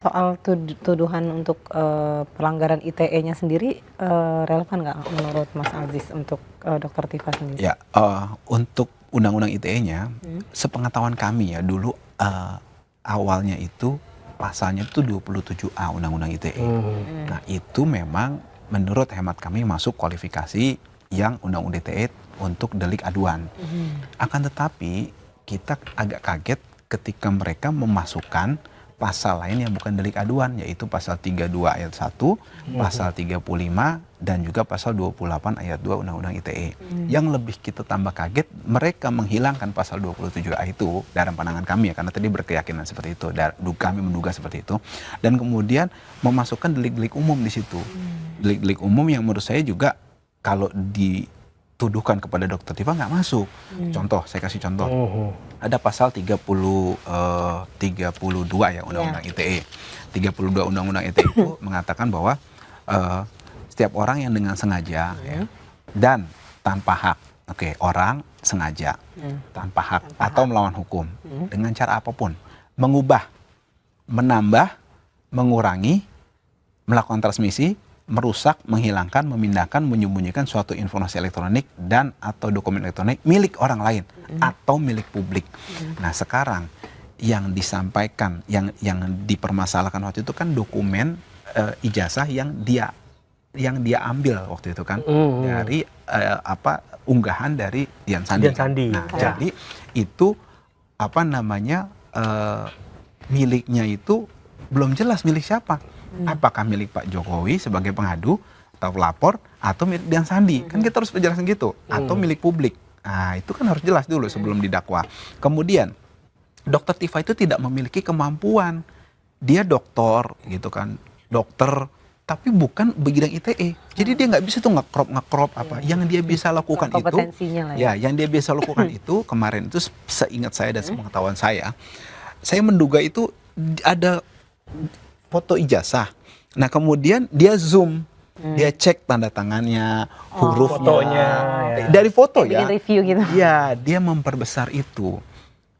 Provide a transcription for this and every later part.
Soal tuduhan untuk, pelanggaran ITE-nya sendiri, relevan nggak menurut Mas Aziz untuk, Dokter Tifa sendiri? Ya, untuk undang-undang ITE-nya, sepengetahuan kami ya dulu, awalnya itu pasalnya itu 27A Undang-Undang ITE. Nah, itu memang menurut hemat kami masuk kualifikasi yang Undang-Undang ITE untuk delik aduan. Akan tetapi kita agak kaget ketika mereka memasukkan pasal lain yang bukan delik aduan, yaitu pasal 32 ayat 1, pasal 35, dan juga pasal 28 ayat 2 Undang-Undang ITE. Yang lebih kita tambah kaget, mereka menghilangkan pasal 27A itu dalam pandangan kami ya, karena tadi berkeyakinan seperti itu, kami menduga seperti itu, dan kemudian memasukkan delik-delik umum di situ. Delik-delik umum yang menurut saya juga kalau dituduhkan kepada Dokter Tifa nggak masuk. Contoh, saya kasih contoh. Ada pasal 32 ya Undang-Undang ITE. 32 Undang-Undang ITE itu mengatakan bahwa setiap orang yang dengan sengaja ya, dan tanpa hak, orang sengaja tanpa hak atau melawan hukum dengan cara apapun, mengubah, menambah, mengurangi, melakukan transmisi, merusak, menghilangkan, memindahkan, menyembunyikan suatu informasi elektronik dan atau dokumen elektronik milik orang lain atau milik publik. Nah, sekarang yang disampaikan, yang dipermasalahkan waktu itu kan dokumen ijazah yang dia ambil waktu itu kan dari unggahan dari Dian Sandi. Nah, jadi itu miliknya itu belum jelas milik siapa. Apakah milik Pak Jokowi sebagai pengadu atau pelapor atau milik Dian Sandi? Kan kita harus penjelasan gitu. Atau milik publik. Nah, itu kan harus jelas dulu sebelum didakwa. Kemudian Dokter Tifa itu tidak memiliki kemampuan. Dia dokter gitu kan. Dokter tapi bukan bidang ITE. Jadi dia nggak bisa tuh ngekrop apa. Yang dia bisa lakukan itu yang dia bisa lakukan itu kemarin itu seingat saya dan sepengetahuan saya menduga itu ada foto ijazah. Nah, kemudian dia zoom, dia cek tanda tangannya, hurufnya, fotonya, dari foto ya. Review gitu. Ya, dia memperbesar itu.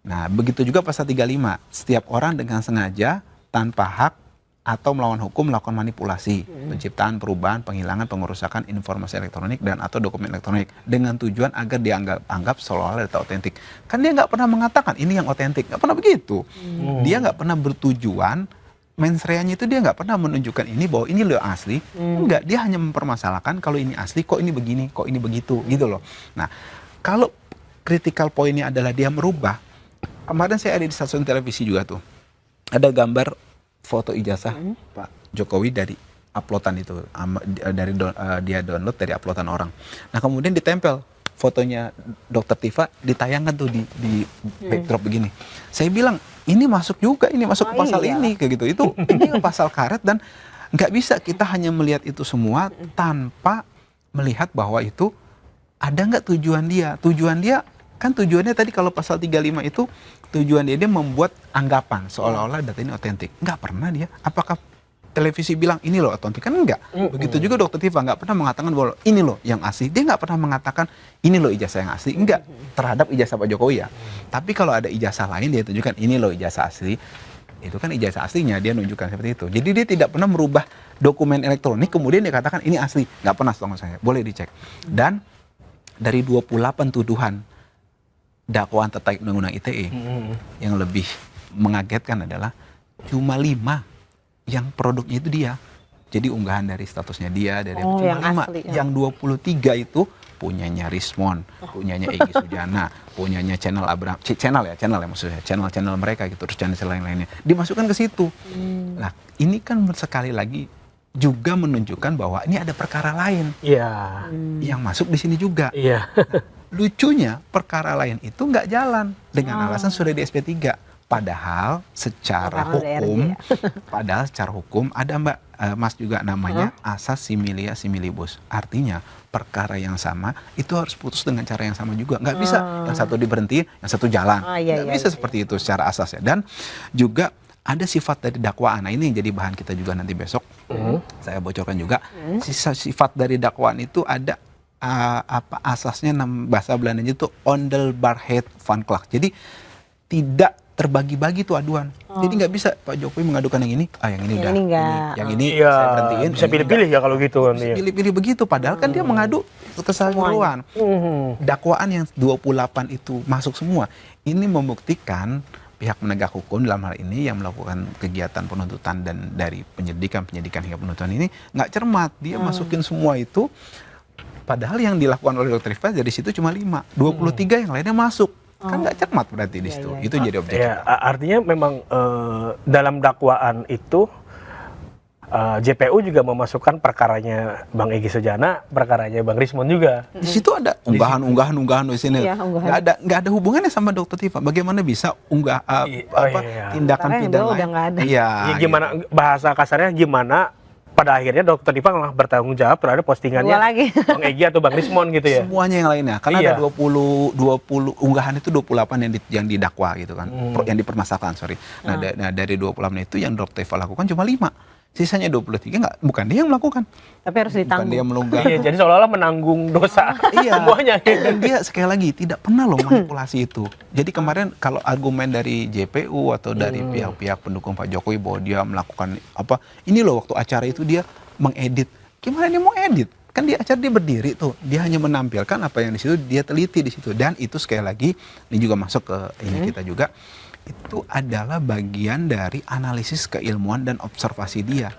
Nah, begitu juga pasal 35. Setiap orang dengan sengaja, tanpa hak, atau melawan hukum melakukan manipulasi, penciptaan, perubahan, penghilangan, pengerusakan informasi elektronik dan atau dokumen elektronik dengan tujuan agar dianggap seolah-olah data otentik. Kan dia nggak pernah mengatakan ini yang otentik, nggak pernah begitu. Dia nggak pernah bertujuan. Mens rea-nya itu dia nggak pernah menunjukkan ini bahwa ini loh asli. Enggak, dia hanya mempermasalahkan kalau ini asli, kok ini begini, kok ini begitu, gitu loh. Nah, kalau critical point-nya adalah dia merubah. Kemarin saya ada di stasiun televisi juga tuh. Ada gambar foto ijazah Pak Jokowi dari uploadan itu, dia download dari uploadan orang. Nah, kemudian ditempel fotonya Dokter Tifa, ditayangkan tuh di backdrop begini. Saya bilang, ini masuk juga, ini masuk ke pasal ini, kayak gitu. Ini pasal karet dan nggak bisa kita hanya melihat itu semua tanpa melihat bahwa itu ada nggak tujuan dia. Tujuannya tadi kalau pasal 35 itu tujuan dia membuat anggapan seolah-olah data ini otentik. Nggak pernah dia. Apakah televisi bilang ini loh otentik? Kan enggak. Begitu juga Dokter Tifa nggak pernah mengatakan bahwa ini loh yang asli. Dia nggak pernah mengatakan ini loh ijazah yang asli. Enggak. Terhadap ijazah Pak Jokowi ya. Tapi kalau ada ijazah lain dia tunjukkan ini loh ijazah asli. Itu kan ijazah aslinya dia nunjukkan seperti itu. Jadi dia tidak pernah merubah dokumen elektronik kemudian dia katakan ini asli. Nggak pernah setahu saya. Boleh dicek. Dan dari 28 tuduhan dakwaan terkait Undang-Undang ITE yang lebih mengagetkan adalah cuma 5 yang produknya itu dia. Jadi unggahan dari statusnya dia dari cuma 5. Yang 23 itu punyanya Rismon, punyanya Egy Sujana, punyanya channel channel mereka gitu, terus channel lain-lainnya dimasukkan ke situ. Nah, ini kan sekali lagi juga menunjukkan bahwa ini ada perkara lain yang masuk di sini juga. Lucunya perkara lain itu nggak jalan dengan alasan sudah di SP3. Padahal secara hukum ada Mas juga namanya asas similia similibus. Artinya perkara yang sama itu harus putus dengan cara yang sama juga. Nggak bisa yang satu diberhenti, yang satu jalan. Nggak bisa seperti itu secara asasnya. Dan juga ada sifat dari dakwaan. Nah, ini yang jadi bahan kita juga nanti besok. Saya bocorkan juga. Sifat dari dakwaan itu ada asasnya bahasa Belandanya itu ondelbarheid van klacht. Jadi tidak terbagi-bagi tuh aduan. Jadi nggak bisa Pak Jokowi mengadukan yang ini, yang ini Yang udah, ini nggak. yang ini Iya, saya berhentiin. bisa yang ini pilih-pilih ya kalau gitu nggak. nanti. Bisa pilih-pilih begitu, padahal kan dia mengadu keseluruhan. Dakwaan yang 28 itu masuk semua. Ini membuktikan pihak penegak hukum dalam hal ini yang melakukan kegiatan penuntutan dan dari penyidikan hingga penuntutan ini nggak cermat. Dia masukin semua itu, padahal yang dilakukan oleh Dr. Rifa dari situ cuma 5, 23 yang lainnya masuk. Kan nggak cermat berarti di situ. Iya. Itu jadi objek. Ya, artinya memang dalam dakwaan itu JPU juga memasukkan perkaranya Bang Egy Sujana, perkaranya Bang Rismon juga. Di situ ada unggahan di sini. Iya, unggahan. Nggak ada hubungannya sama Dr. Tifa. Bagaimana bisa Iya. tindakan Karena yang pidana dulu udah nggak ada. Iya. Ya, gimana bahasa kasarnya gimana pada akhirnya Dr. Tifa malah bertanggung jawab terhadap postingannya Dua lagi. Bang Egy atau Bang Rismon gitu ya. Semuanya yang lainnya. Karena Iya. ada 20 unggahan itu 28 yang didakwa gitu kan. Yang dipermasalahkan, sorry. Nah, dari 28 itu yang Dr. Tifa lakukan cuma 5. Sisanya 23 bukan dia yang melakukan. Tapi harus Bukan ditanggung. dia melunggah. Iya, jadi seolah-olah menanggung dosa Iya. semuanya. Dan dia sekali lagi tidak pernah loh manipulasi itu. Jadi kemarin kalau argumen dari JPU atau dari pihak-pihak pendukung Pak Jokowi bahwa dia melakukan ini loh waktu acara itu dia mengedit. Gimana dia mau edit? Kan di acara dia berdiri tuh, dia hanya menampilkan apa yang di situ, dia teliti di situ. Dan itu sekali lagi ini juga masuk ke ini kita juga. Itu adalah bagian dari analisis keilmuan dan observasi dia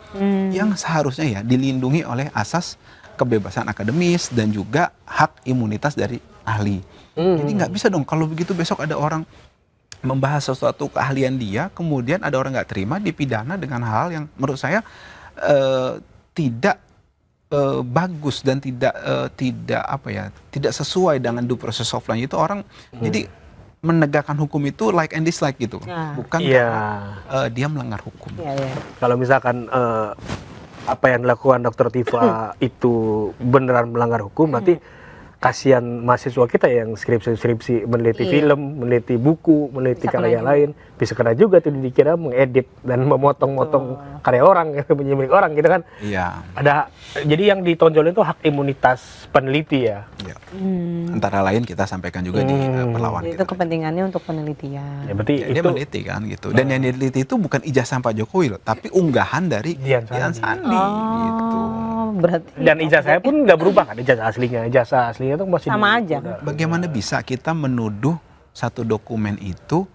yang seharusnya ya dilindungi oleh asas kebebasan akademis dan juga hak imunitas dari ahli. Jadi nggak bisa dong kalau begitu besok ada orang membahas sesuatu keahlian dia, kemudian ada orang nggak terima dipidana dengan hal yang menurut saya tidak bagus dan tidak sesuai dengan due process of law itu orang jadi menegakkan hukum itu like and dislike gitu, bukan karena dia melanggar hukum. Iya. Kalau misalkan apa yang dilakukan Dr. Tifa itu beneran melanggar hukum, berarti kasihan mahasiswa kita yang skripsi meneliti film, meneliti buku, meneliti Bisa karya kena lain, bisa kena juga tuh dikira mengedit dan memotong-motong karya orang, menyimpan orang gitu kan. Iya. Jadi yang ditonjolin itu hak imunitas peneliti ya. Iya. Antara lain kita sampaikan juga di perlawan Itu kita. kepentingannya untuk penelitian. Ya berarti Dia itu meneliti kan gitu. Dan yang diliti itu bukan ijazah Pak Jokowi loh, tapi unggahan dari Dian Dian Sandi. Sandi gitu. Berarti dan ijazahnya pun nggak berubah kan, ijazah aslinya itu masih Sama aja. Bagaimana bisa kita menuduh satu dokumen itu,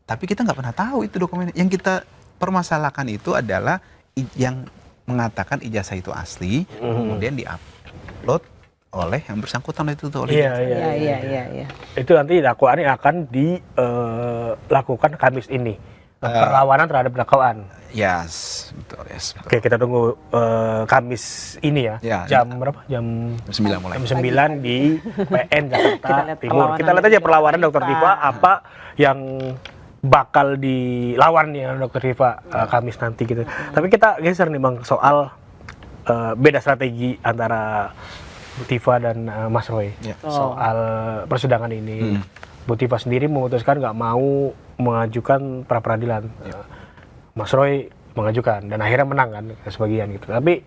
tapi kita nggak pernah tahu itu dokumen. Yang kita permasalahkan itu adalah yang mengatakan ijazah itu asli, kemudian diupload oleh yang bersangkutan itu tuh oleh Iya. Itu nanti dakwaannya akan dilakukan Kamis ini. Perlawanan terhadap dakwaan. Yes, betul, yes. Oke, kita tunggu Kamis ini ya. Ya, Jam berapa? Jam 9 mulai. Jam 9 di PN Jakarta lihat Timur. Kita lihat aja perlawanan Dr. Tifa apa yang bakal dilawan ya Dr. Tifa Kamis nanti gitu. Tapi kita geser nih Bang soal beda strategi antara Bu Tifa dan Mas Roy soal persidangan ini. Bu Tifa sendiri memutuskan nggak mau mengajukan pra peradilan. Mas Roy mengajukan dan akhirnya menang kan sebagian gitu. Tapi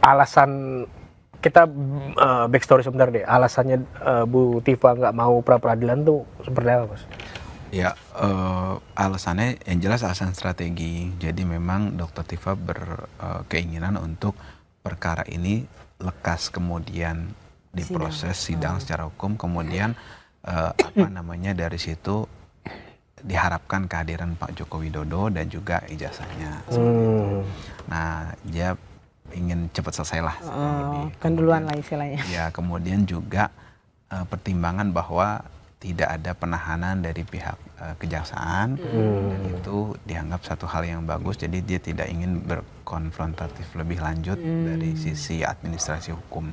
alasan kita backstory sebentar deh. Alasannya Bu Tifa nggak mau pra peradilan tuh seperti apa, Mas? Ya, alasannya yang jelas alasan strategi. Jadi memang Dr. Tifa berkeinginan untuk perkara ini lekas kemudian diproses sidang secara hukum, kemudian dari situ diharapkan kehadiran Pak Joko Widodo dan juga ijazahnya. Nah, dia ingin cepat selesai lah. Kan duluan lah istilahnya. Ya, kemudian juga pertimbangan bahwa tidak ada penahanan dari pihak kejaksaan dan itu dianggap satu hal yang bagus. Jadi dia tidak ingin berkonfrontatif lebih lanjut dari sisi administrasi hukum.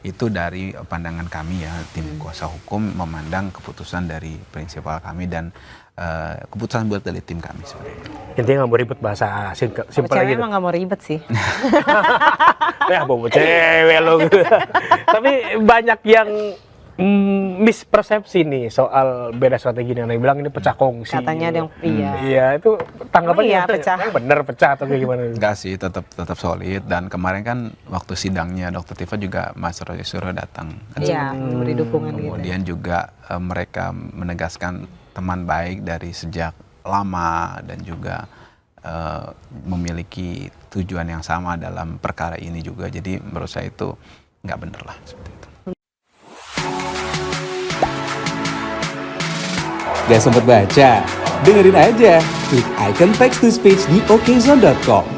Itu dari pandangan kami ya, tim kuasa hukum memandang keputusan dari prinsipal kami dan keputusan buat dari tim kami sebenarnya. Intinya nggak mau ribet bahasa simpel Cewek gitu. emang nggak mau ribet sih. Ya bobo cewek lo gitu. Tapi banyak yang mispersepsi nih soal beda strategi yang bilang ini pecah kongsi. Katanya ada yang Iya, itu tanggapannya iya, pecah. yang bener pecah atau kayak gimana? Enggak sih, tetap solid. Dan kemarin kan waktu sidangnya Dr. Tifa juga Mas Roy Suryo datang. Iya, memberi dukungan gitu. Kemudian juga mereka menegaskan teman baik dari sejak lama dan juga memiliki tujuan yang sama dalam perkara ini juga. Jadi menurut saya itu nggak bener lah seperti itu. Gak sempet baca? Dengerin aja, klik icon text to speech di okezone.com.